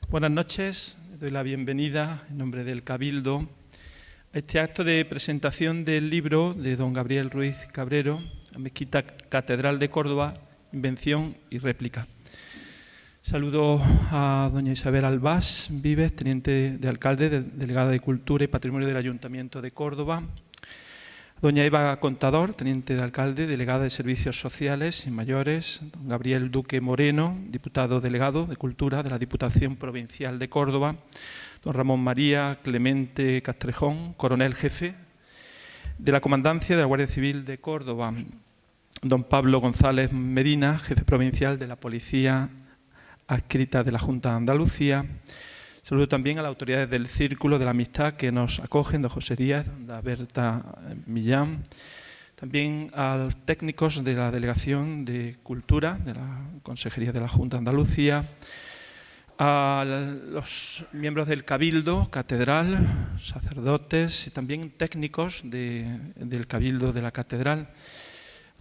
Buenas noches, doy la bienvenida en nombre del Cabildo a este acto de presentación del libro de don Gabriel Ruiz Cabrero, La Mezquita Catedral de Córdoba, Invención y Réplica. Saludo a doña Isabel Albás Vives, teniente de alcalde, delegada de Cultura y Patrimonio del Ayuntamiento de Córdoba. Doña Eva Contador, teniente de alcalde, delegada de Servicios Sociales y Mayores. Don Gabriel Duque Moreno, diputado delegado de Cultura de la Diputación Provincial de Córdoba. Don Ramón María Clemente Castrejón, coronel jefe de la Comandancia de la Guardia Civil de Córdoba. Don Pablo González Medina, jefe provincial de la Policía adscrita de la Junta de Andalucía. Saludo también a las autoridades del Círculo de la Amistad que nos acogen, don José Díaz, don Berta Millán. También a los técnicos de la Delegación de Cultura de la Consejería de la Junta de Andalucía. A los miembros del Cabildo, Catedral, sacerdotes y también técnicos del Cabildo de la Catedral.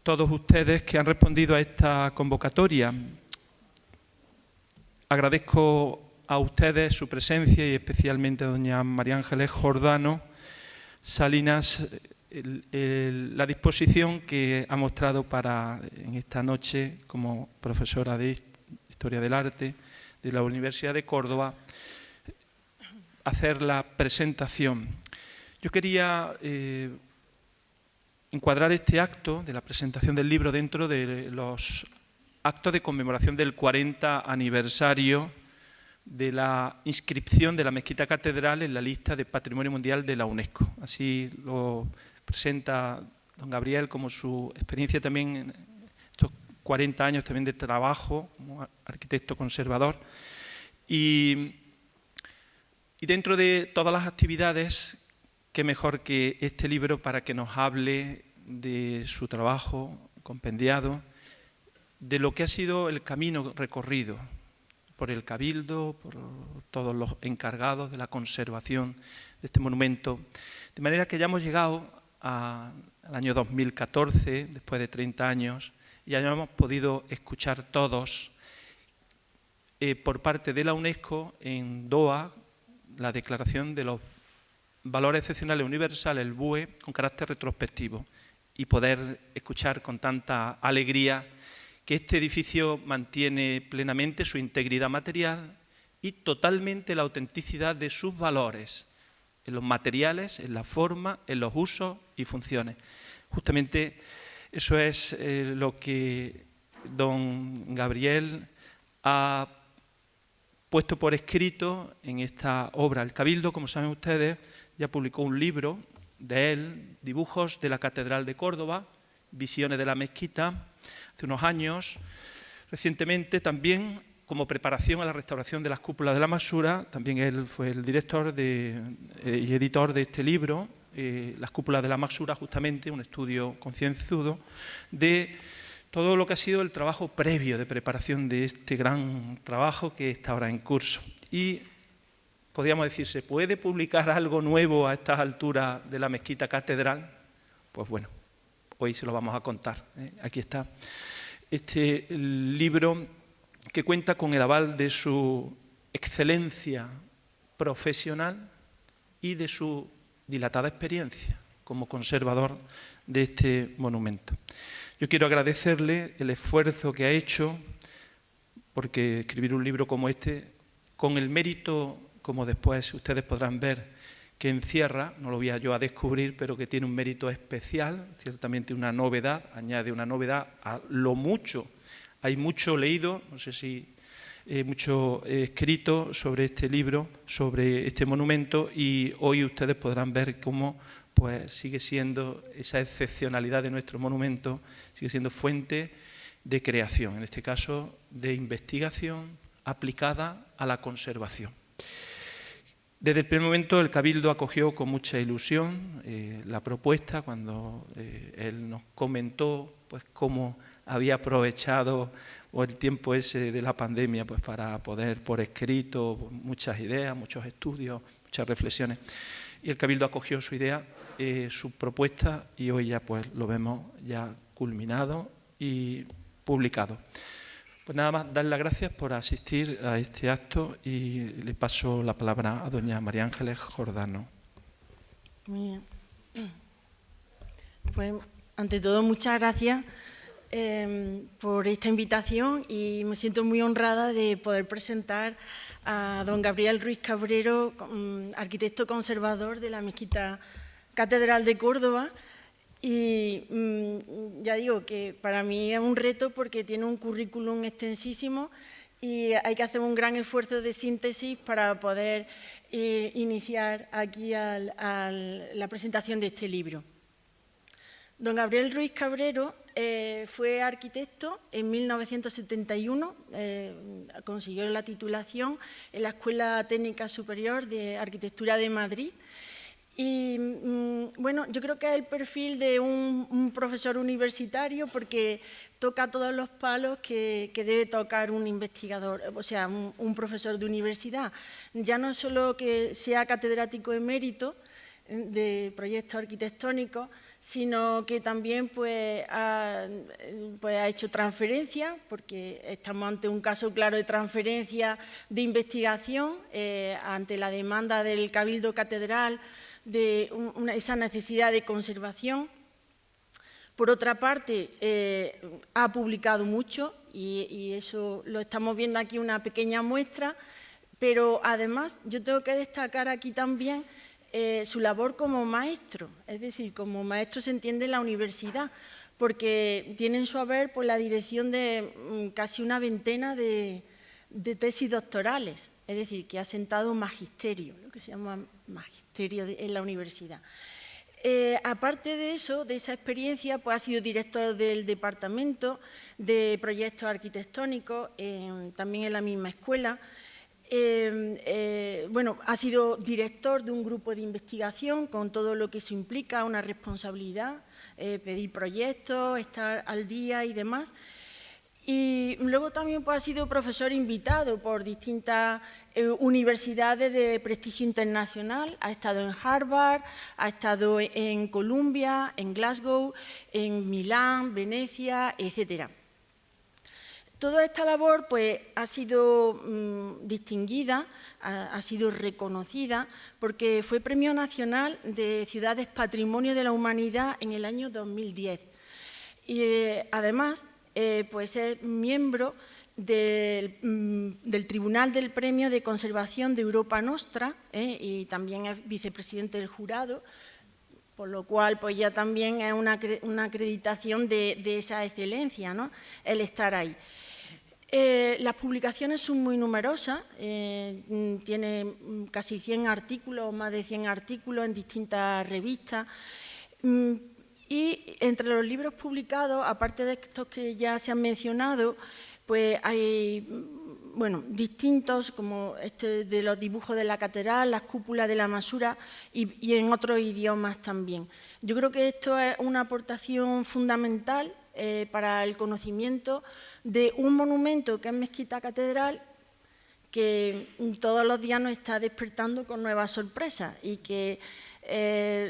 Todos ustedes que han respondido a esta convocatoria. Agradezco a ustedes su presencia y especialmente a doña María Ángeles Jordano Salinas la disposición que ha mostrado para en esta noche como profesora de Historia del Arte de la Universidad de Córdoba hacer la presentación. Yo quería encuadrar este acto de la presentación del libro dentro de los actos de conmemoración del 40 aniversario de la inscripción de la Mezquita Catedral en la lista de Patrimonio Mundial de la UNESCO. Así lo presenta don Gabriel como su experiencia también en estos 40 años también de trabajo como arquitecto conservador. Y dentro de todas las actividades, qué mejor que este libro para que nos hable de su trabajo compendiado, de lo que ha sido el camino recorrido por el Cabildo, por todos los encargados de la conservación de este monumento. De manera que ya hemos llegado al año 2014, después de 30 años, y ya hemos podido escuchar todos por parte de la UNESCO en Doha la declaración de los valores excepcionales universales, el BUE, con carácter retrospectivo, y poder escuchar con tanta alegría que este edificio mantiene plenamente su integridad material y totalmente la autenticidad de sus valores, en los materiales, en la forma, en los usos y funciones. Justamente eso es lo que don Gabriel ha puesto por escrito en esta obra. El Cabildo, como saben ustedes, ya publicó un libro de él, Dibujos de la Catedral de Córdoba, Visiones de la Mezquita, hace unos años. Recientemente también, como preparación a la restauración de las cúpulas de la Masura, también él fue el director y editor de este libro, Las cúpulas de la Masura, justamente un estudio concienzudo de todo lo que ha sido el trabajo previo de preparación de este gran trabajo que está ahora en curso. Y podríamos decir, ¿se puede publicar algo nuevo a estas alturas de la Mezquita Catedral? Pues bueno, hoy se lo vamos a contar. Aquí está este libro que cuenta con el aval de su excelencia profesional y de su dilatada experiencia como conservador de este monumento. Yo quiero agradecerle el esfuerzo que ha hecho, porque escribir un libro como este, con el mérito, como después ustedes podrán ver, que encierra, no lo voy yo a descubrir, pero que tiene un mérito especial, ciertamente una novedad, añade una novedad a lo mucho. Hay mucho leído, no sé si mucho escrito sobre este libro, sobre este monumento, y hoy ustedes podrán ver cómo pues, sigue siendo esa excepcionalidad de nuestro monumento, sigue siendo fuente de creación, en este caso de investigación aplicada a la conservación. Desde el primer momento el Cabildo acogió con mucha ilusión la propuesta cuando él nos comentó pues, cómo había aprovechado el tiempo ese de la pandemia pues, para poder por escrito muchas ideas, muchos estudios, muchas reflexiones. Y el Cabildo acogió su idea, su propuesta y hoy ya pues, lo vemos ya culminado y publicado. Pues nada más, dar las gracias por asistir a este acto y le paso la palabra a doña María Ángeles Jordano. Muy bien. Pues, ante todo, muchas gracias por esta invitación y me siento muy honrada de poder presentar a don Gabriel Ruiz Cabrero, arquitecto conservador de la Mezquita Catedral de Córdoba. Y ya digo que para mí es un reto porque tiene un currículum extensísimo y hay que hacer un gran esfuerzo de síntesis para poder iniciar aquí la presentación de este libro. Don Gabriel Ruiz Cabrero fue arquitecto en 1971, consiguió la titulación en la Escuela Técnica Superior de Arquitectura de Madrid. Y bueno, yo creo que es el perfil de un profesor universitario porque toca todos los palos que debe tocar un investigador, o sea, un profesor de universidad. Ya no solo que sea catedrático emérito de proyectos arquitectónicos, sino que también pues ha hecho transferencia, porque estamos ante un caso claro de transferencia de investigación ante la demanda del Cabildo Catedral de esa necesidad de conservación. Por otra parte, ha publicado mucho y eso lo estamos viendo aquí una pequeña muestra, pero además yo tengo que destacar aquí también su labor como maestro, es decir, como maestro se entiende en la universidad, porque tiene en su haber pues, la dirección de casi una veintena de tesis doctorales, es decir, que ha sentado magisterio, lo que se llama magisterio en la universidad. Aparte de eso, de esa experiencia, pues ha sido director del departamento de proyectos arquitectónicos, también en la misma escuela. Bueno, ha sido director de un grupo de investigación con todo lo que eso implica, una responsabilidad, pedir proyectos, estar al día y demás. Y luego también pues, ha sido profesor invitado por distintas universidades de prestigio internacional. Ha estado en Harvard, ha estado en Columbia, en Glasgow, en Milán, Venecia, etcétera. Toda esta labor pues, ha sido distinguida, ha sido reconocida, porque fue Premio Nacional de Ciudades Patrimonio de la Humanidad en el año 2010. Y además, pues es miembro del Tribunal del Premio de Conservación de Europa Nostra y también es vicepresidente del jurado, por lo cual pues ya también es una acreditación de esa excelencia, ¿no? El estar ahí. Las publicaciones son muy numerosas, tiene casi 100 artículos, más de 100 artículos en distintas revistas. Y entre los libros publicados, aparte de estos que ya se han mencionado, pues hay bueno, distintos, como este de los dibujos de la catedral, las cúpulas de la masura y en otros idiomas también. Yo creo que esto es una aportación fundamental para el conocimiento de un monumento que es Mezquita Catedral, que todos los días nos está despertando con nuevas sorpresas y que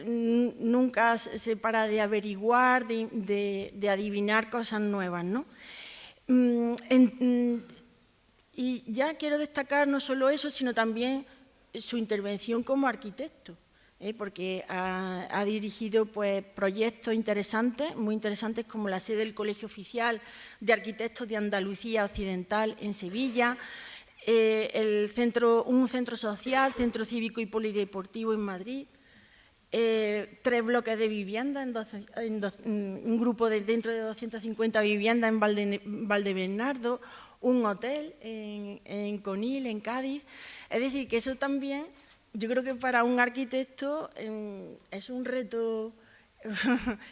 nunca se para de averiguar, de adivinar cosas nuevas, ¿no? Y ya quiero destacar no solo eso, sino también su intervención como arquitecto, porque ha dirigido pues, proyectos interesantes, muy interesantes, como la sede del Colegio Oficial de Arquitectos de Andalucía Occidental en Sevilla, un centro social, centro cívico y polideportivo en Madrid, 3 bloques de vivienda, un grupo dentro de 250 viviendas en Valdebernardo, un hotel en Conil, en Cádiz. Es decir, que eso también, yo creo que para un arquitecto es un reto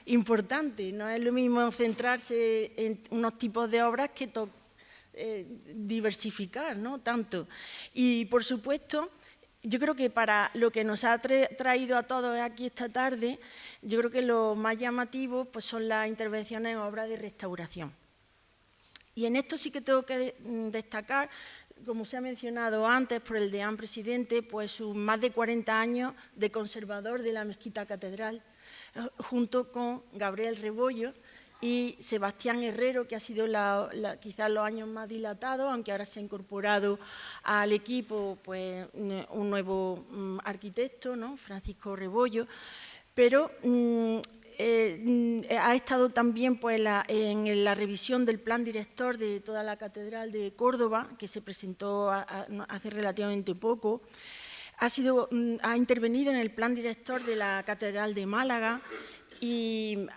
importante. No es lo mismo centrarse en unos tipos de obras que diversificar, ¿no? Tanto. Y, por supuesto, yo creo que para lo que nos ha traído a todos aquí esta tarde, yo creo que lo más llamativo pues, son las intervenciones en obras de restauración. Y en esto sí que tengo que destacar, como se ha mencionado antes por el deán presidente, pues sus más de 40 años de conservador de la Mezquita Catedral, junto con Gabriel Rebollo y Sebastián Herrero, que ha sido quizás los años más dilatados, aunque ahora se ha incorporado al equipo pues, un nuevo arquitecto, ¿no? Francisco Rebollo, pero ha estado también pues, en la revisión del plan director de toda la Catedral de Córdoba, que se presentó hace relativamente poco. Ha intervenido en el plan director de la Catedral de Málaga y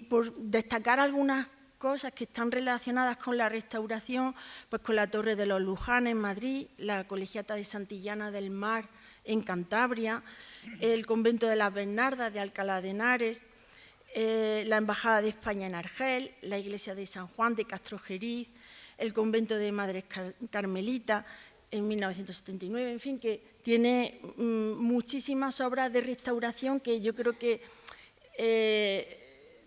por destacar algunas cosas que están relacionadas con la restauración, pues con la Torre de los Lujanes en Madrid, la Colegiata de Santillana del Mar en Cantabria, el Convento de las Bernardas de Alcalá de Henares, la Embajada de España en Argel, la Iglesia de San Juan de Castrojeriz, el Convento de Madres Carmelitas en 1979, en fin, que tiene muchísimas obras de restauración que yo creo que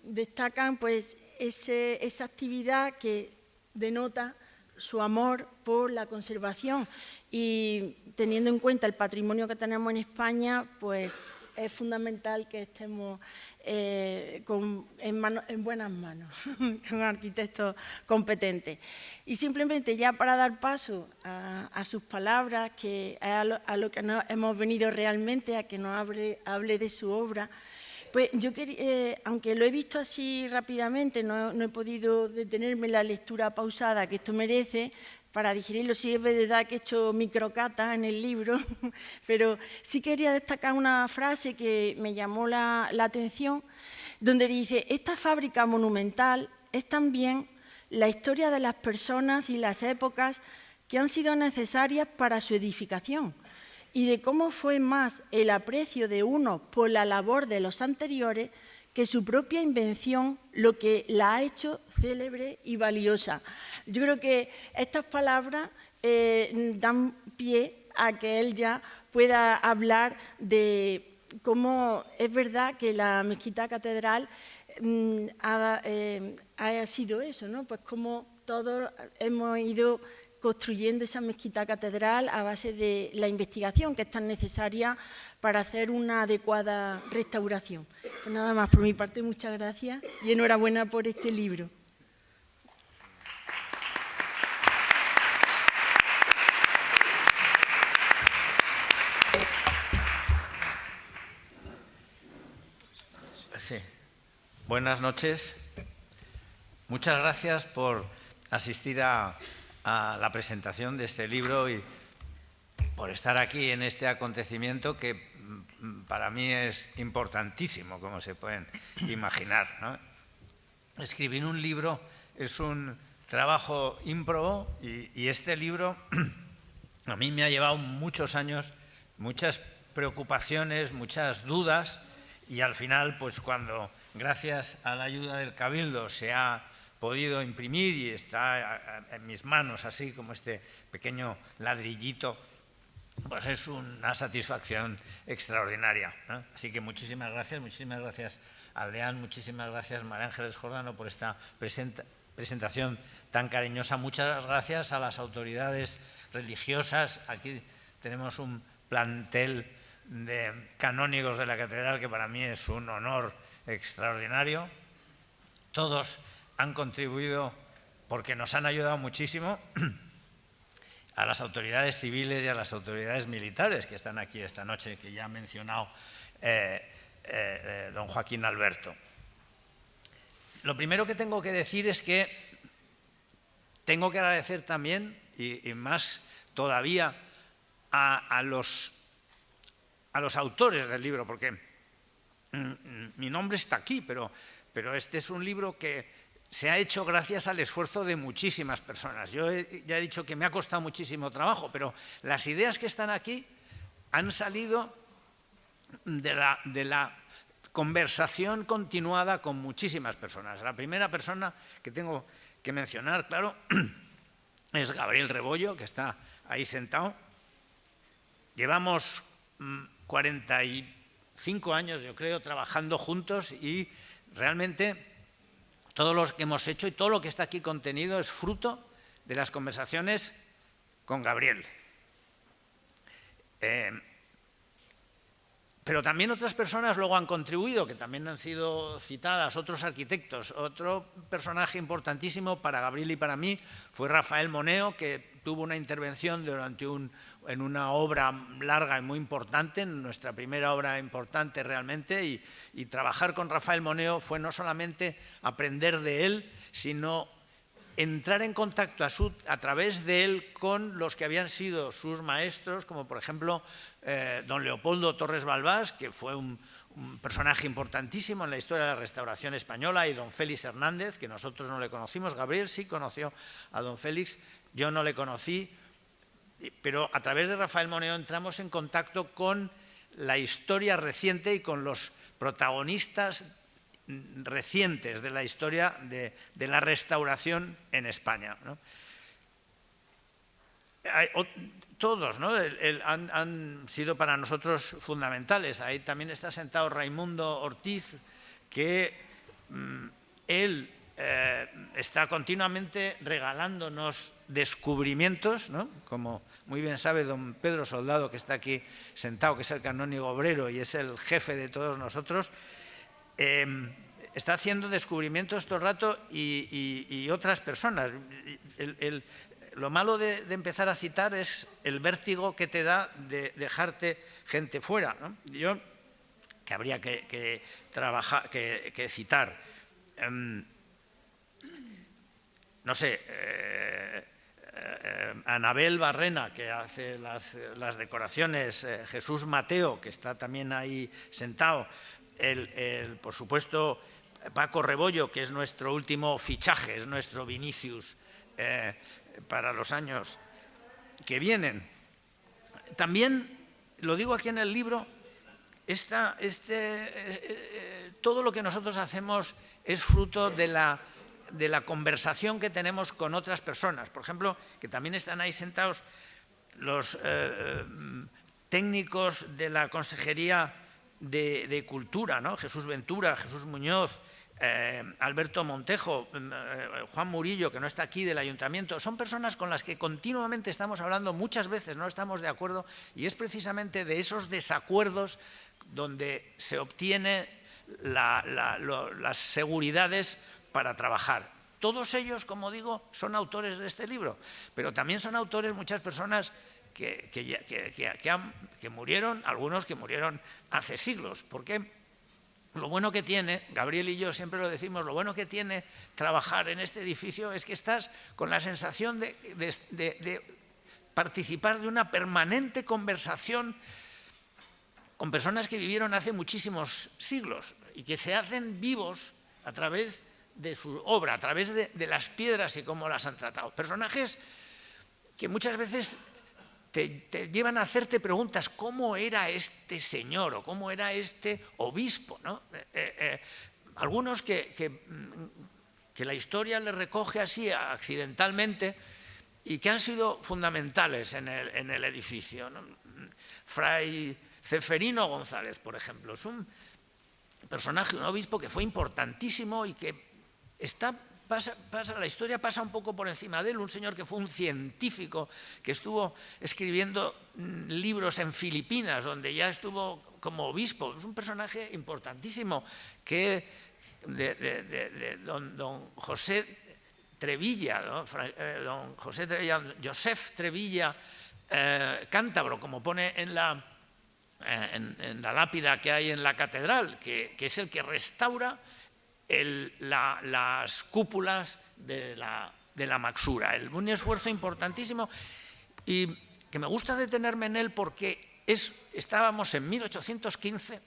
destacan pues, esa actividad que denota su amor por la conservación y teniendo en cuenta el patrimonio que tenemos en España, pues es fundamental que estemos en buenas manos, con arquitectos competentes. Y simplemente ya para dar paso a sus palabras, que es a lo que hemos venido realmente, a que nos hable de su obra, pues yo quería, aunque lo he visto así rápidamente, no he podido detenerme en la lectura pausada que esto merece para digerirlo. Sí es verdad que he hecho microcata en el libro, pero sí quería destacar una frase que me llamó la atención, donde dice: esta fábrica monumental es también la historia de las personas y las épocas que han sido necesarias para su edificación, y de cómo fue más el aprecio de uno por la labor de los anteriores que su propia invención lo que la ha hecho célebre y valiosa. Yo creo que estas palabras dan pie a que él ya pueda hablar de cómo es verdad que la mezquita catedral ha sido eso, ¿no? Pues como todos hemos ido construyendo esa mezquita catedral a base de la investigación que es tan necesaria para hacer una adecuada restauración. Pues nada más, por mi parte, muchas gracias y enhorabuena por este libro. Sí. Buenas noches. Muchas gracias por asistir a la presentación de este libro y por estar aquí en este acontecimiento que para mí es importantísimo, como se pueden imaginar, ¿no? Escribir un libro es un trabajo ímprobo y este libro a mí me ha llevado muchos años, muchas preocupaciones, muchas dudas y al final, pues cuando gracias a la ayuda del Cabildo se ha podido imprimir y está en mis manos, así como este pequeño ladrillito, pues es una satisfacción extraordinaria, ¿no? Así que muchísimas gracias Aldeán, muchísimas gracias María Ángeles Jordano por esta presentación tan cariñosa, muchas gracias a las autoridades religiosas. Aquí tenemos un plantel de canónigos de la catedral que para mí es un honor extraordinario. Todos han contribuido porque nos han ayudado muchísimo, a las autoridades civiles y a las autoridades militares que están aquí esta noche, que ya ha mencionado don Joaquín Alberto. Lo primero que tengo que decir es que tengo que agradecer también, y más todavía, a los autores del libro, porque mi nombre está aquí, pero este es un libro que se ha hecho gracias al esfuerzo de muchísimas personas. Yo ya he dicho que me ha costado muchísimo trabajo, pero las ideas que están aquí han salido de la conversación continuada con muchísimas personas. La primera persona que tengo que mencionar, claro, es Gabriel Rebollo, que está ahí sentado. Llevamos 45 años, yo creo, trabajando juntos y realmente todo lo que hemos hecho y todo lo que está aquí contenido es fruto de las conversaciones con Gabriel. Pero también otras personas luego han contribuido, que también han sido citadas, otros arquitectos. Otro personaje importantísimo para Gabriel y para mí fue Rafael Moneo, que tuvo una intervención en una obra larga y muy importante, nuestra primera obra importante realmente, y trabajar con Rafael Moneo fue no solamente aprender de él, sino entrar en contacto a través de él con los que habían sido sus maestros, como por ejemplo don Leopoldo Torres Balbás, que fue un personaje importantísimo en la historia de la restauración española, y don Félix Hernández, que nosotros no le conocimos. Gabriel sí conoció a don Félix, yo no le conocí, pero a través de Rafael Moneo entramos en contacto con la historia reciente y con los protagonistas recientes de la historia de la restauración en España, ¿no? Todos, ¿no? han sido para nosotros fundamentales. Ahí también está sentado Raimundo Ortiz, que él está continuamente regalándonos descubrimientos, ¿no? Como muy bien sabe don Pedro Soldado, que está aquí sentado, que es el canónigo obrero y es el jefe de todos nosotros. Está haciendo descubrimientos todo el rato y otras personas. Lo malo de empezar a citar es el vértigo que te da de dejarte gente fuera, ¿no? Yo, que habría que citar, no sé, Anabel Barrena, que hace las decoraciones, Jesús Mateo, que está también ahí sentado, por supuesto, Paco Rebollo, que es nuestro último fichaje, es nuestro Vinicius para los años que vienen. También, lo digo aquí en el libro, todo lo que nosotros hacemos es fruto de la conversación que tenemos con otras personas. Por ejemplo, que también están ahí sentados los técnicos de la Consejería de Cultura, ¿no? Jesús Ventura, Jesús Muñoz, Alberto Montejo, Juan Murillo, que no está aquí, del Ayuntamiento. Son personas con las que continuamente estamos hablando, muchas veces no estamos de acuerdo, y es precisamente de esos desacuerdos donde se obtiene las seguridades para trabajar. Todos ellos, como digo, son autores de este libro, pero también son autores muchas personas que murieron, algunos que murieron hace siglos, porque lo bueno que tiene, Gabriel y yo siempre lo decimos, lo bueno que tiene trabajar en este edificio es que estás con la sensación de participar de una permanente conversación con personas que vivieron hace muchísimos siglos y que se hacen vivos a través de su obra, a través de las piedras y cómo las han tratado. Personajes que muchas veces te llevan a hacerte preguntas, ¿cómo era este señor o cómo era este obispo, ¿no? Algunos que la historia le recoge así accidentalmente y que han sido fundamentales en el edificio, ¿no? Fray Ceferino González, por ejemplo, es un personaje, un obispo que fue importantísimo y que la historia pasa un poco por encima de él, un señor que fue un científico, que estuvo escribiendo libros en Filipinas, donde ya estuvo como obispo. Es un personaje importantísimo, que don José Trevilla, ¿no? Don José Trevilla, Joseph Trevilla, cántabro, como pone en la lápida que hay en la catedral, que es el que restaura las cúpulas de la Maxura. Un esfuerzo importantísimo y que me gusta detenerme en él porque estábamos en 1815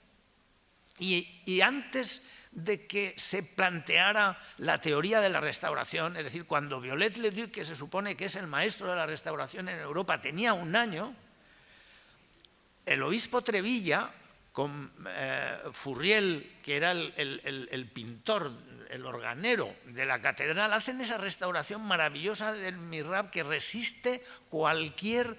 y antes de que se planteara la teoría de la restauración, es decir, cuando Viollet-le-Duc, que se supone que es el maestro de la restauración en Europa, tenía un año, el obispo Trevilla, con Furriel, que era el pintor, el organero de la catedral, hacen esa restauración maravillosa del mihrab que resiste cualquier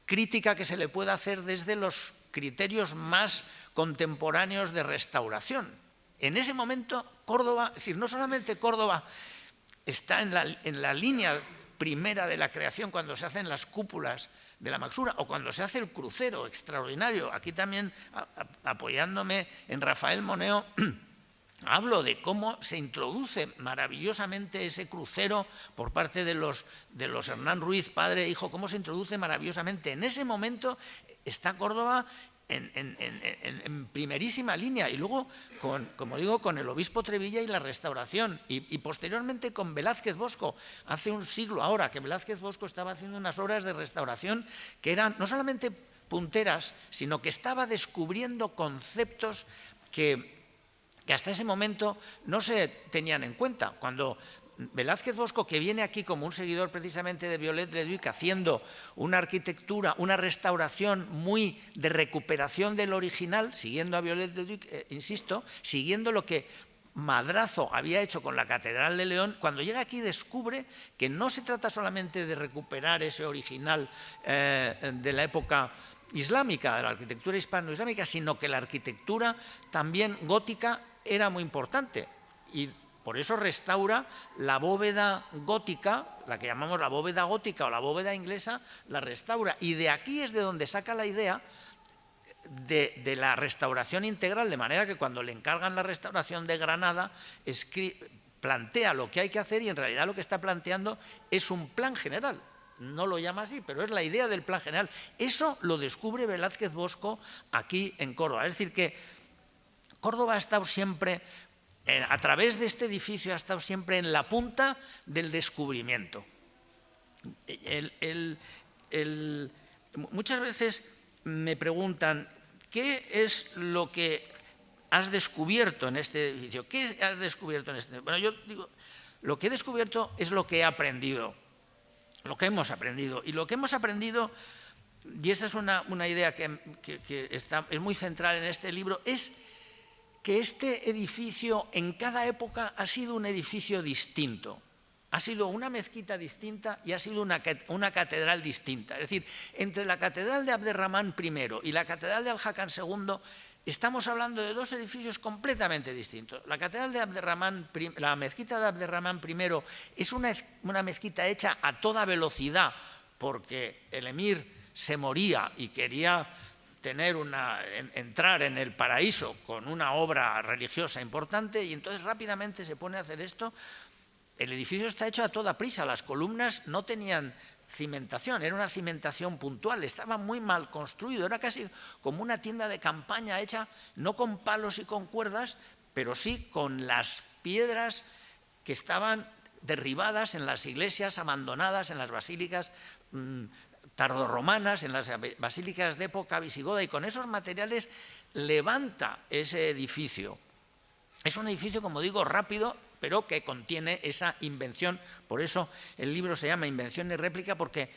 crítica que se le pueda hacer desde los criterios más contemporáneos de restauración. En ese momento Córdoba, es decir, no solamente Córdoba está en la línea primera de la creación, cuando se hacen las cúpulas de la Maxura o cuando se hace el crucero extraordinario. Aquí también, apoyándome en Rafael Moneo, hablo de cómo se introduce maravillosamente ese crucero por parte de los Hernán Ruiz, padre e hijo, cómo se introduce maravillosamente. En ese momento está Córdoba en primerísima línea, y luego, como digo, con el obispo Trevilla y la restauración, y posteriormente con Velázquez Bosco, hace un siglo ahora, que Velázquez Bosco estaba haciendo unas obras de restauración que eran no solamente punteras, sino que estaba descubriendo conceptos que hasta ese momento no se tenían en cuenta. Cuando Velázquez Bosco, que viene aquí como un seguidor precisamente de Viollet-le-Duc, haciendo una arquitectura, una restauración muy de recuperación del original, siguiendo a Viollet-le-Duc, insisto, siguiendo lo que Madrazo había hecho con la Catedral de León, cuando llega aquí descubre que no se trata solamente de recuperar ese original de la época islámica, de la arquitectura hispano-islámica, sino que la arquitectura también gótica era muy importante, y por eso restaura la bóveda gótica, la que llamamos la bóveda gótica o la bóveda inglesa, la restaura. Y de aquí es de donde saca la idea de la restauración integral, de manera que cuando le encargan la restauración de Granada, plantea lo que hay que hacer, y en realidad lo que está planteando es un plan general. No lo llama así, pero es la idea del plan general. Eso lo descubre Velázquez Bosco aquí en Córdoba. Es decir, que Córdoba ha estado siempre, a través de este edificio, ha estado siempre en la punta del descubrimiento. Muchas veces me preguntan, ¿qué es lo que has descubierto en este edificio? ¿Qué has descubierto en este? Bueno, yo digo, lo que he descubierto es lo que he aprendido, lo que hemos aprendido. Y lo que hemos aprendido, y esa es una idea que es muy central en este libro, es que este edificio en cada época ha sido un edificio distinto. Ha sido una mezquita distinta y ha sido una catedral distinta. Es decir, entre la catedral de Abderramán I y la catedral de Al-Hakan II estamos hablando de dos edificios completamente distintos. La catedral de Abderramán, la mezquita de Abderramán I es una mezquita hecha a toda velocidad porque el emir se moría y quería entrar en el paraíso con una obra religiosa importante, y entonces rápidamente se pone a hacer esto. El edificio está hecho a toda prisa, las columnas no tenían cimentación, era una cimentación puntual, estaba muy mal construido, era casi como una tienda de campaña hecha no con palos y con cuerdas, pero sí con las piedras que estaban derribadas en las iglesias abandonadas, en las basílicas tardorromanas, en las basílicas de época visigoda, y con esos materiales levanta ese edificio. Es un edificio, como digo, rápido, pero que contiene esa invención. Por eso el libro se llama Invención y réplica, porque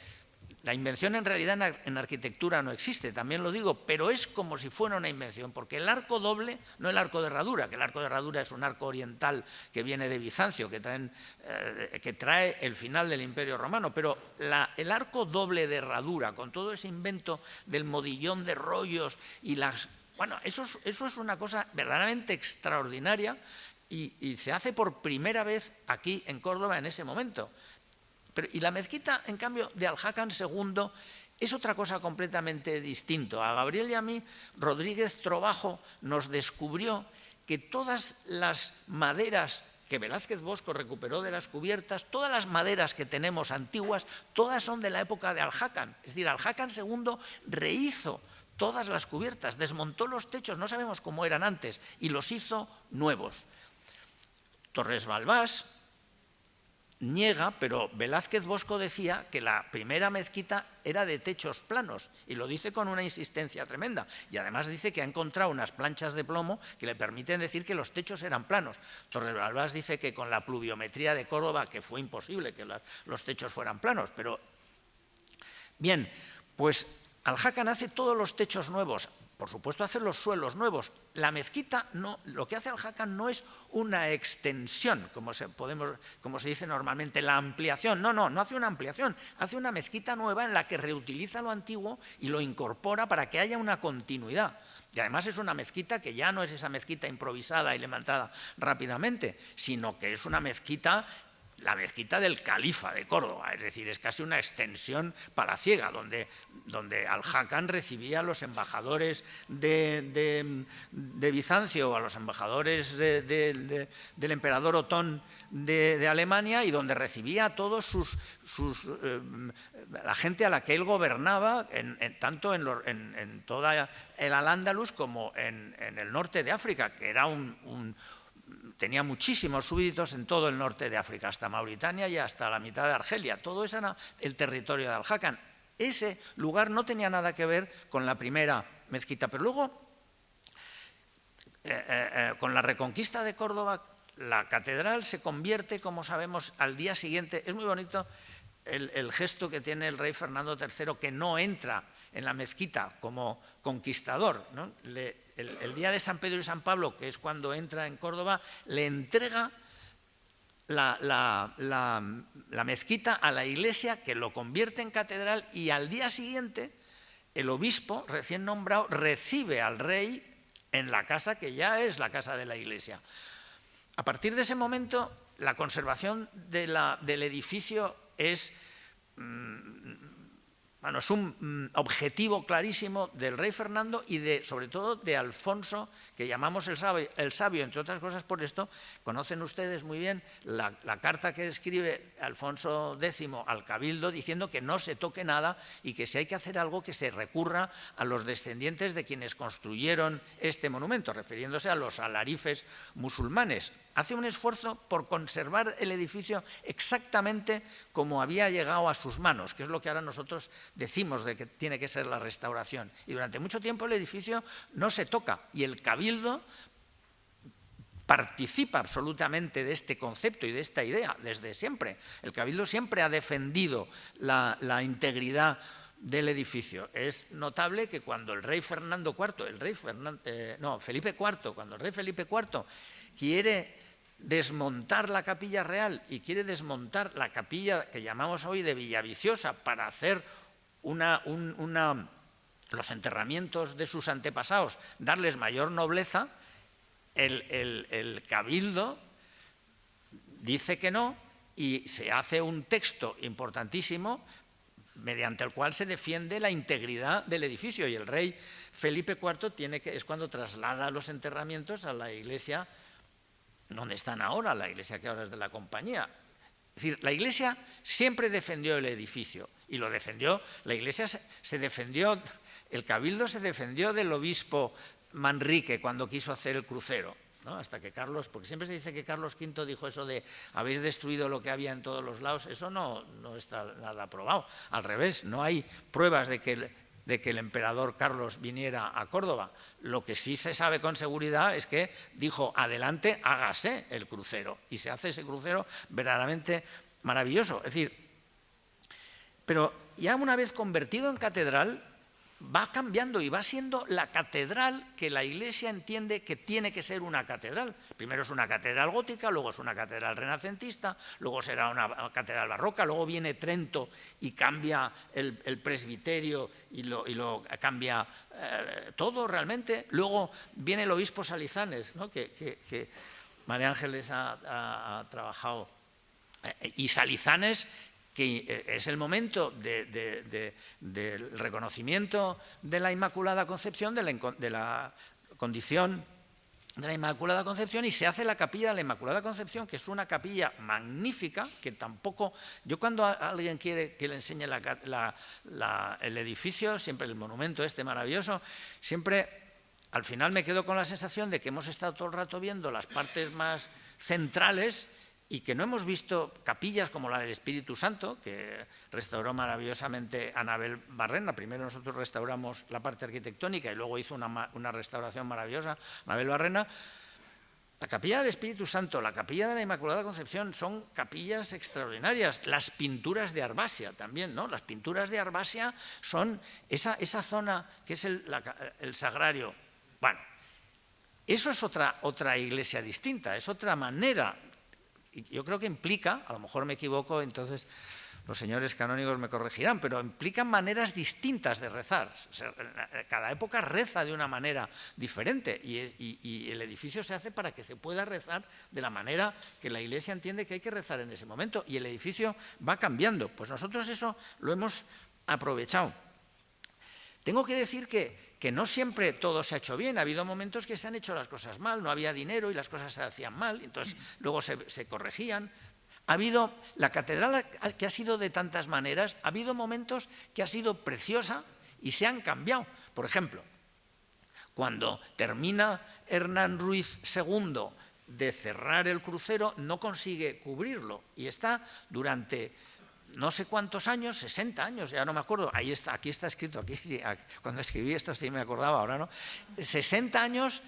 la invención en realidad en arquitectura no existe, también lo digo, pero es como si fuera una invención, porque el arco doble, no el arco de herradura, que el arco de herradura es un arco oriental que viene de Bizancio, que trae el final del Imperio Romano, pero el arco doble de herradura, con todo ese invento del modillón de rollos y las... Bueno, eso es una cosa verdaderamente extraordinaria, y se hace por primera vez aquí en Córdoba en ese momento. Y la mezquita, en cambio, de Al-Hakan II es otra cosa completamente distinta. A Gabriel y a mí, Rodríguez Trobajo nos descubrió que todas las maderas que Velázquez Bosco recuperó de las cubiertas, todas las maderas que tenemos antiguas, todas son de la época de Al-Hakan. Es decir, Al-Hakan II rehizo todas las cubiertas, desmontó los techos, no sabemos cómo eran antes, y los hizo nuevos. Torres Balbás niega, pero Velázquez Bosco decía que la primera mezquita era de techos planos, y lo dice con una insistencia tremenda, y además dice que ha encontrado unas planchas de plomo que le permiten decir que los techos eran planos. Torres Balbás dice que con la pluviometría de Córdoba, que fue imposible que los techos fueran planos, pero bien, pues Al-Hakan hace todos los techos nuevos. Por supuesto, hace los suelos nuevos. La mezquita, no, lo que hace Al-Hakan no es una extensión, como se dice normalmente, la ampliación. No hace una ampliación, hace una mezquita nueva en la que reutiliza lo antiguo y lo incorpora para que haya una continuidad. Y además es una mezquita que ya no es esa mezquita improvisada y levantada rápidamente, sino que es una mezquita la mezquita del califa de Córdoba, es decir, es casi una extensión palaciega, donde Al-Hakam recibía a los embajadores de Bizancio o a los embajadores del emperador Otón de Alemania, y donde recibía a todos la gente a la que él gobernaba, tanto en toda el Al-Ándalus como en el norte de África, que era tenía muchísimos súbditos en todo el norte de África, hasta Mauritania y hasta la mitad de Argelia. Todo eso era el territorio de Al-Hakam. Ese lugar no tenía nada que ver con la primera mezquita, pero luego, con la reconquista de Córdoba, la catedral se convierte, como sabemos, al día siguiente. Es muy bonito el gesto que tiene el rey Fernando III, que no entra en la mezquita como conquistador, ¿no? El día de San Pedro y San Pablo, que es cuando entra en Córdoba, le entrega la mezquita a la iglesia, que lo convierte en catedral, y al día siguiente el obispo recién nombrado recibe al rey en la casa que ya es la casa de la iglesia. A partir de ese momento, la conservación del edificio es un objetivo clarísimo del rey Fernando y sobre todo de Alfonso, que llamamos el sabio, entre otras cosas por esto. Conocen ustedes muy bien la carta que escribe Alfonso X al Cabildo, diciendo que no se toque nada y que si hay que hacer algo, que se recurra a los descendientes de quienes construyeron este monumento, refiriéndose a los alarifes musulmanes. Hace un esfuerzo por conservar el edificio exactamente como había llegado a sus manos, que es lo que ahora nosotros decimos de que tiene que ser la restauración. Y durante mucho tiempo el edificio no se toca, y el Cabildo participa absolutamente de este concepto y de esta idea desde siempre. El Cabildo siempre ha defendido la integridad del edificio. Es notable que cuando el rey Felipe IV, cuando el rey Felipe IV quiere desmontar la capilla real y quiere desmontar la capilla que llamamos hoy de Villaviciosa para hacer los enterramientos de sus antepasados, darles mayor nobleza, el Cabildo dice que no, y se hace un texto importantísimo mediante el cual se defiende la integridad del edificio, y el rey Felipe IV es cuando traslada los enterramientos a la iglesia donde están ahora, la iglesia que ahora es de la Compañía. Es decir, la iglesia siempre defendió el edificio, y lo defendió, la iglesia se defendió, el Cabildo se defendió del obispo Manrique cuando quiso hacer el crucero, ¿no? Hasta que Carlos, porque siempre se dice que Carlos V dijo eso de habéis destruido lo que había en todos los lados. Eso no está nada probado, al revés, no hay pruebas de que el emperador Carlos viniera a Córdoba. Lo que sí se sabe con seguridad es que dijo, adelante, hágase el crucero, y se hace ese crucero verdaderamente maravilloso. Es decir, pero ya una vez convertido en catedral, va cambiando y va siendo la catedral que la Iglesia entiende que tiene que ser una catedral. Primero es una catedral gótica, luego es una catedral renacentista, luego será una catedral barroca, luego viene Trento y cambia el presbiterio y lo cambia todo realmente. Luego viene el obispo Salizanes, ¿no? que María Ángeles ha trabajado, y Salizanes, que es el momento del reconocimiento de la Inmaculada Concepción, de la condición de la Inmaculada Concepción, y se hace la capilla de la Inmaculada Concepción, que es una capilla magnífica, que tampoco... Yo cuando alguien quiere que le enseñe el edificio, siempre el monumento este maravilloso, siempre al final me quedo con la sensación de que hemos estado todo el rato viendo las partes más centrales, y que no hemos visto capillas como la del Espíritu Santo, que restauró maravillosamente Anabel Barrena. Primero nosotros restauramos la parte arquitectónica y luego hizo una restauración maravillosa Anabel Barrena. La capilla del Espíritu Santo, la capilla de la Inmaculada Concepción son capillas extraordinarias. Las pinturas de Arbasia también, ¿no? Las pinturas de Arbasia son esa zona que es el sagrario. Bueno, eso es otra iglesia distinta, es otra manera. Yo creo que implica, a lo mejor me equivoco, entonces los señores canónigos me corregirán, pero implican maneras distintas de rezar. Cada época reza de una manera diferente y el edificio se hace para que se pueda rezar de la manera que la Iglesia entiende que hay que rezar en ese momento, y el edificio va cambiando. Pues nosotros eso lo hemos aprovechado. Tengo que decir que no siempre todo se ha hecho bien. Ha habido momentos que se han hecho las cosas mal, no había dinero y las cosas se hacían mal, entonces luego se corregían. Ha habido la catedral que ha sido de tantas maneras, ha habido momentos que ha sido preciosa y se han cambiado. Por ejemplo, cuando termina Hernán Ruiz II de cerrar el crucero, no consigue cubrirlo y está durante no sé cuántos años, 60 años, ya no me acuerdo, ahí está, aquí está escrito, cuando escribí esto sí me acordaba, ahora no, 60 años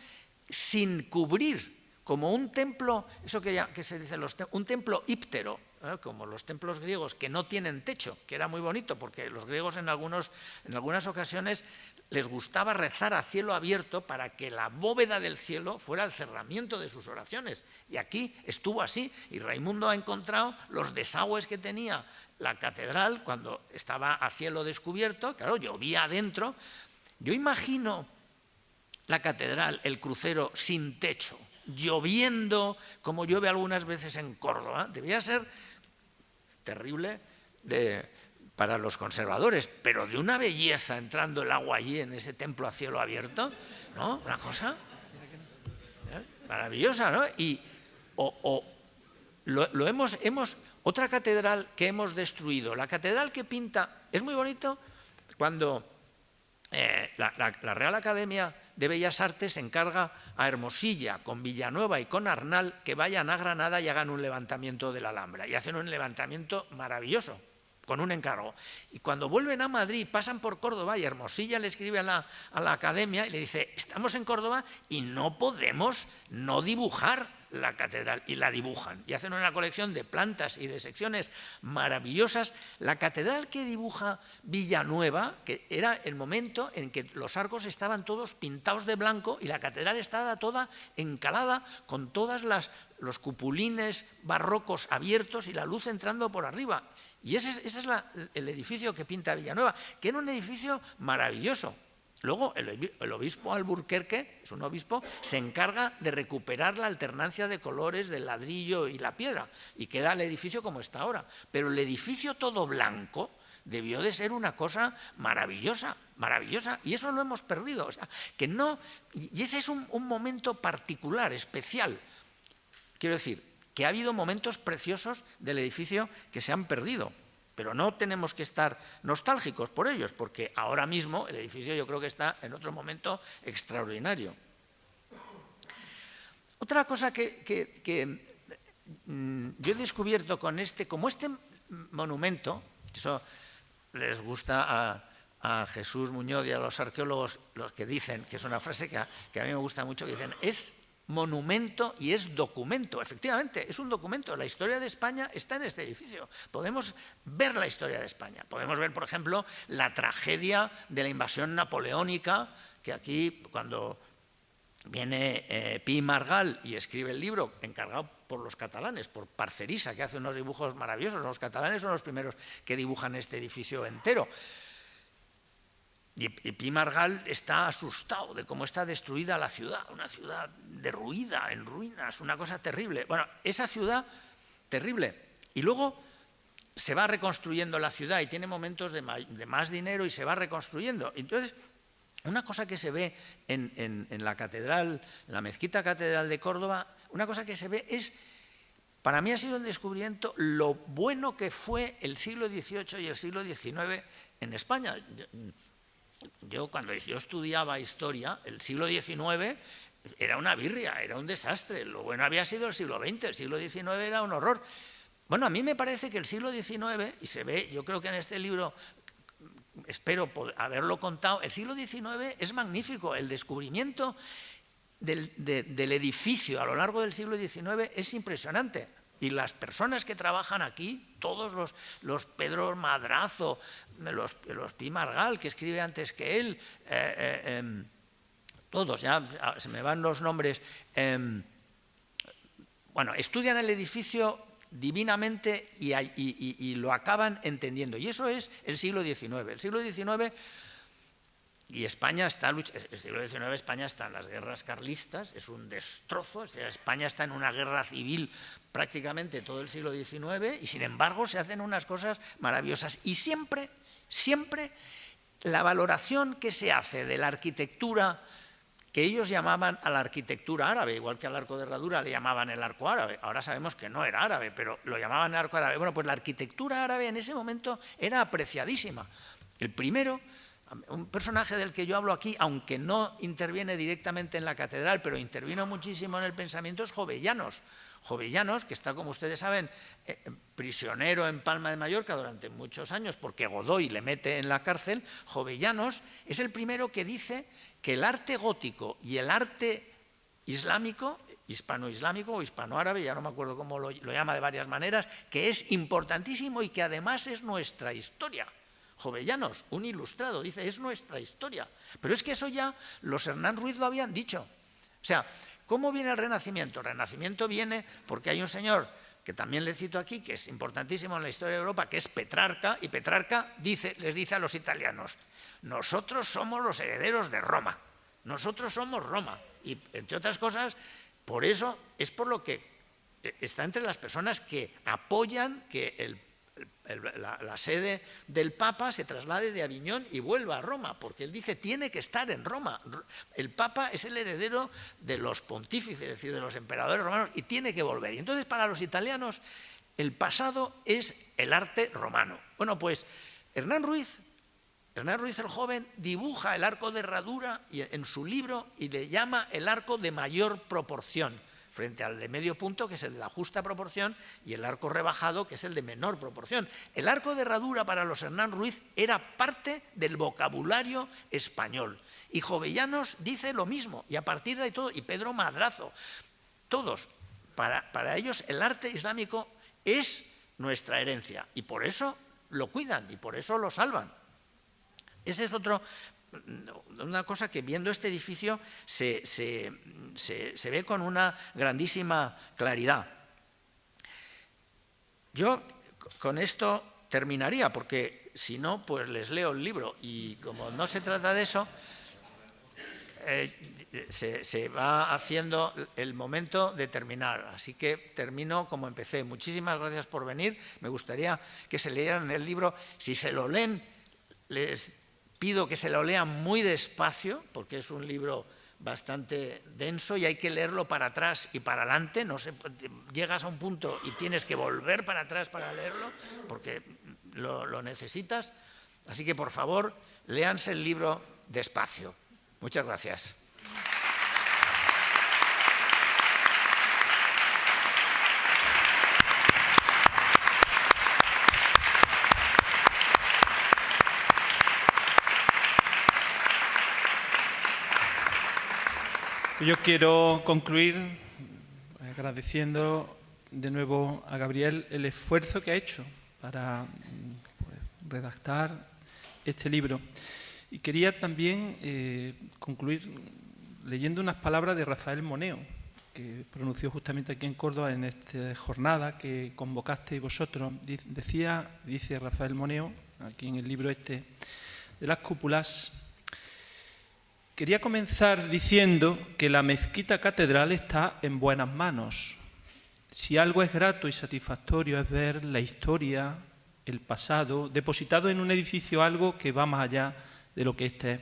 sin cubrir, como un templo, eso que se dice, un templo íptero, como los templos griegos que no tienen techo, que era muy bonito, porque los griegos en algunas ocasiones les gustaba rezar a cielo abierto para que la bóveda del cielo fuera el cerramiento de sus oraciones. Y aquí estuvo así, y Raimundo ha encontrado los desagües que tenía la catedral cuando estaba a cielo descubierto, claro, llovía adentro. Yo imagino la catedral, el crucero sin techo, lloviendo como llueve algunas veces en Córdoba. Debía ser terrible para los conservadores, pero de una belleza entrando el agua allí en ese templo a cielo abierto, ¿no? Una cosa maravillosa, ¿no? Y otra catedral que hemos destruido, la catedral que pinta, es muy bonito cuando la Real Academia de Bellas Artes encarga a Hermosilla, con Villanueva y con Arnal, que vayan a Granada y hagan un levantamiento de la Alhambra. Y hacen un levantamiento maravilloso, con un encargo. Y cuando vuelven a Madrid, pasan por Córdoba y Hermosilla le escribe a la Academia y le dice: estamos en Córdoba y no podemos no dibujar la catedral, y la dibujan. Y hacen una colección de plantas y de secciones maravillosas. La catedral que dibuja Villanueva, que era el momento en que los arcos estaban todos pintados de blanco y la catedral estaba toda encalada con todas los cupulines barrocos abiertos y la luz entrando por arriba. Y ese es el edificio que pinta Villanueva, que era un edificio maravilloso. Luego el obispo Alburquerque, es un obispo, se encarga de recuperar la alternancia de colores del ladrillo y la piedra y queda el edificio como está ahora. Pero el edificio todo blanco debió de ser una cosa maravillosa, maravillosa, y eso lo hemos perdido. O sea, que no, y ese es un momento particular, especial. Quiero decir, que ha habido momentos preciosos del edificio que se han perdido. Pero no tenemos que estar nostálgicos por ellos, porque ahora mismo el edificio yo creo que está en otro momento extraordinario. Otra cosa que yo he descubierto con como este monumento, eso les gusta a Jesús Muñoz y a los arqueólogos, los que dicen, que es una frase que a mí me gusta mucho, que dicen, es monumento y es documento. Efectivamente, es un documento. La historia de España está en este edificio. Podemos ver la historia de España. Podemos ver, por ejemplo, la tragedia de la invasión napoleónica, que aquí, cuando viene Pi Margall y escribe el libro, encargado por los catalanes, por Parcerisa, que hace unos dibujos maravillosos. Los catalanes son los primeros que dibujan este edificio entero. Y Pi Margall está asustado de cómo está destruida la ciudad, una ciudad derruida, en ruinas, una cosa terrible. Bueno, esa ciudad, terrible. Y luego se va reconstruyendo la ciudad y tiene momentos de más dinero y se va reconstruyendo. Entonces, una cosa que se ve en la catedral, en la mezquita catedral de Córdoba, una cosa que se ve es, para mí ha sido un descubrimiento lo bueno que fue el siglo XVIII y el siglo XIX en España. Cuando yo estudiaba historia, el siglo XIX era una birria, era un desastre. Lo bueno había sido el siglo XX, el siglo XIX era un horror. Bueno, a mí me parece que el siglo XIX, y se ve, yo creo que en este libro, espero haberlo contado, el siglo XIX es magnífico. El descubrimiento del edificio a lo largo del siglo XIX es impresionante. Y las personas que trabajan aquí, todos los Pedro Madrazo, los Pi Margall, que escribe antes que él, todos, ya se me van los nombres, bueno, estudian el edificio divinamente y lo acaban entendiendo. Y eso es el siglo XIX. El siglo XIX y España está, el siglo XIX España está en las guerras carlistas, es un destrozo, España está en una guerra civil prácticamente todo el siglo XIX y sin embargo se hacen unas cosas maravillosas. Y siempre, siempre la valoración que se hace de la arquitectura, que ellos llamaban a la arquitectura árabe, igual que al arco de herradura le llamaban el arco árabe. Ahora sabemos que no era árabe, pero lo llamaban arco árabe. Bueno, pues la arquitectura árabe en ese momento era apreciadísima. El primero, un personaje del que yo hablo aquí, aunque no interviene directamente en la catedral, pero intervino muchísimo en el pensamiento, es Jovellanos. Jovellanos, que está, como ustedes saben, prisionero en Palma de Mallorca durante muchos años, porque Godoy le mete en la cárcel. Jovellanos es el primero que dice que el arte gótico y el arte islámico, hispano-islámico o hispano-árabe, ya no me acuerdo cómo lo llama de varias maneras, que es importantísimo y que además es nuestra historia. Jovellanos, un ilustrado, dice, es nuestra historia. Pero es que eso ya los Hernán Ruiz lo habían dicho. O sea, ¿cómo viene el Renacimiento? El Renacimiento viene porque hay un señor que también le cito aquí, que es importantísimo en la historia de Europa, que es Petrarca, y Petrarca les dice a los italianos: nosotros somos los herederos de Roma, nosotros somos Roma. Y entre otras cosas, por eso es por lo que está entre las personas que apoyan que la sede del Papa se traslade de Aviñón y vuelva a Roma, porque él dice tiene que estar en Roma. El Papa es el heredero de los pontífices, es decir, de los emperadores romanos, y tiene que volver. Y entonces para los italianos el pasado es el arte romano. Bueno, pues Hernán Ruiz el joven dibuja el arco de herradura en su libro y le llama el arco de mayor proporción, frente al de medio punto, que es el de la justa proporción, y el arco rebajado, que es el de menor proporción. El arco de herradura para los Hernán Ruiz era parte del vocabulario español. Y Jovellanos dice lo mismo, y a partir de ahí todo, y Pedro Madrazo, todos, para ellos el arte islámico es nuestra herencia, y por eso lo cuidan, y por eso lo salvan. Ese es una cosa que viendo este edificio se ve con una grandísima claridad. Yo con esto terminaría, porque si no, pues les leo el libro, y como no se trata de eso, se va haciendo el momento de terminar. Así que termino como empecé. Muchísimas gracias por venir. Me gustaría que se leyeran el libro. Si se lo leen, les pido que se lo lean muy despacio, porque es un libro bastante denso y hay que leerlo para atrás y para adelante. No sé, llegas a un punto y tienes que volver para atrás para leerlo, porque lo necesitas. Así que, por favor, léanse el libro despacio. Muchas gracias. Yo quiero concluir agradeciendo de nuevo a Gabriel el esfuerzo que ha hecho para redactar este libro. Y quería también concluir leyendo unas palabras de Rafael Moneo, que pronunció justamente aquí en Córdoba en esta jornada que convocasteis vosotros. Dice Rafael Moneo, aquí en el libro este de las cúpulas: quería comenzar diciendo que la mezquita catedral está en buenas manos. Si algo es grato y satisfactorio es ver la historia, el pasado, depositado en un edificio, algo que va más allá de lo que éste es.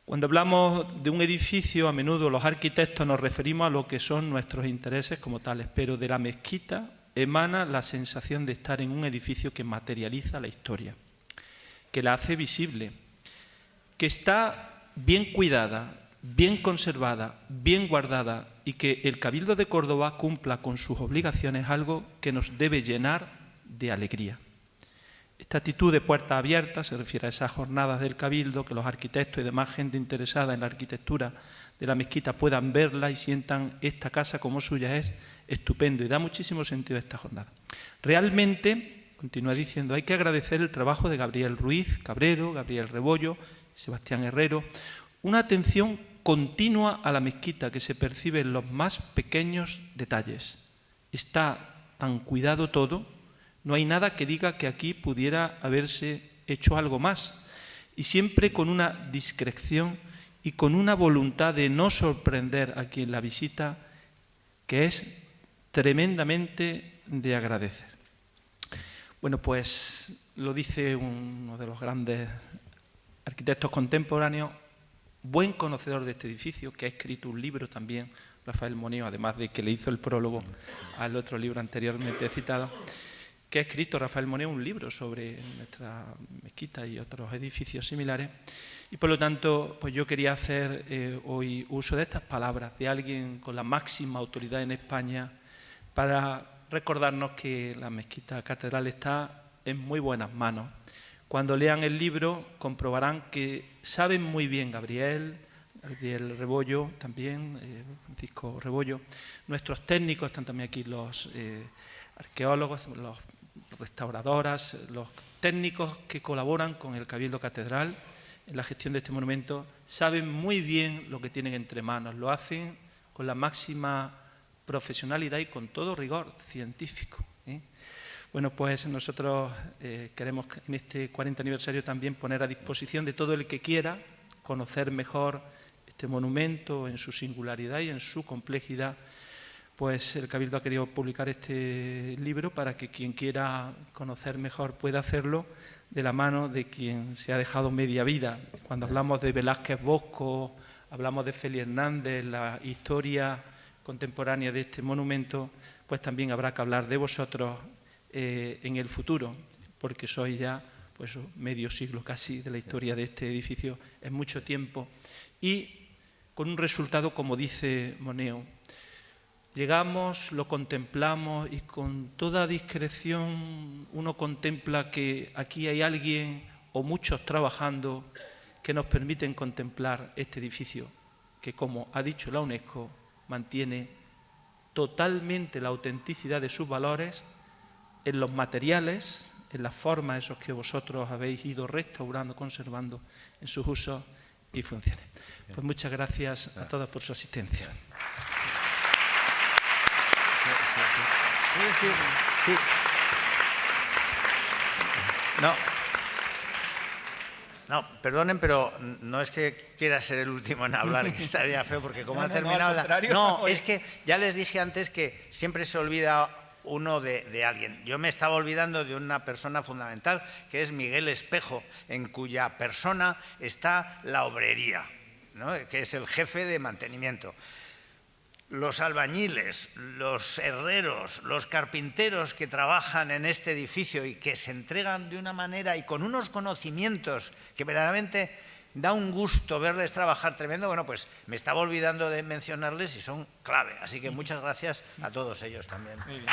Cuando hablamos de un edificio, a menudo los arquitectos nos referimos a lo que son nuestros intereses como tales, pero de la mezquita emana la sensación de estar en un edificio que materializa la historia, que la hace visible, que está bien cuidada, bien conservada, bien guardada, y que el Cabildo de Córdoba cumpla con sus obligaciones, algo que nos debe llenar de alegría. Esta actitud de puertas abiertas se refiere a esas jornadas del Cabildo, que los arquitectos y demás gente interesada en la arquitectura de la mezquita puedan verla y sientan esta casa como suya. Es estupendo y da muchísimo sentido a esta jornada. Realmente, continúa diciendo, hay que agradecer el trabajo de Gabriel Ruiz Cabrero, Gabriel Rebollo, Sebastián Herrero, una atención continua a la mezquita que se percibe en los más pequeños detalles. Está tan cuidado todo, no hay nada que diga que aquí pudiera haberse hecho algo más. Y siempre con una discreción y con una voluntad de no sorprender a quien la visita, que es tremendamente de agradecer. Bueno, pues lo dice uno de los grandes arquitectos contemporáneos, buen conocedor de este edificio, que ha escrito un libro también, Rafael Moneo, además de que le hizo el prólogo al otro libro anteriormente citado, que ha escrito Rafael Moneo un libro sobre nuestra mezquita y otros edificios similares. Y por lo tanto, pues yo quería hacer hoy uso de estas palabras de alguien con la máxima autoridad en España para recordarnos que la mezquita catedral está en muy buenas manos. Cuando lean el libro comprobarán que saben muy bien Gabriel Rebollo también, Francisco Rebollo, nuestros técnicos, están también aquí los arqueólogos, los restauradoras, los técnicos que colaboran con el Cabildo Catedral en la gestión de este monumento, saben muy bien lo que tienen entre manos, lo hacen con la máxima profesionalidad y con todo rigor científico. Bueno, pues nosotros queremos en este 40 aniversario también poner a disposición de todo el que quiera conocer mejor este monumento en su singularidad y en su complejidad, pues el Cabildo ha querido publicar este libro para que quien quiera conocer mejor pueda hacerlo de la mano de quien se ha dejado media vida. Cuando hablamos de Velázquez Bosco, hablamos de Félix Hernández, la historia contemporánea de este monumento, pues también habrá que hablar de vosotros en el futuro, porque sois ya pues medio siglo casi de la historia de este edificio, es mucho tiempo, y con un resultado, como dice Moneo, llegamos, lo contemplamos y con toda discreción uno contempla que aquí hay alguien o muchos trabajando que nos permiten contemplar este edificio que, como ha dicho la UNESCO, mantiene totalmente la autenticidad de sus valores en los materiales, en las formas, esos que vosotros habéis ido restaurando, conservando en sus usos y funciones. Pues muchas gracias a todos por su asistencia. Sí. No, perdonen, pero no es que quiera ser el último en hablar, que estaría feo, porque como ha terminado... No, es que ya les dije antes que siempre se olvida uno de alguien. Yo me estaba olvidando de una persona fundamental, que es Miguel Espejo, en cuya persona está la obrería, ¿no? Que es el jefe de mantenimiento. Los albañiles, los herreros, los carpinteros que trabajan en este edificio y que se entregan de una manera y con unos conocimientos que verdaderamente da un gusto verles trabajar tremendo, bueno, pues me estaba olvidando de mencionarles y son clave. Así que muchas gracias a todos ellos también. Muy bien.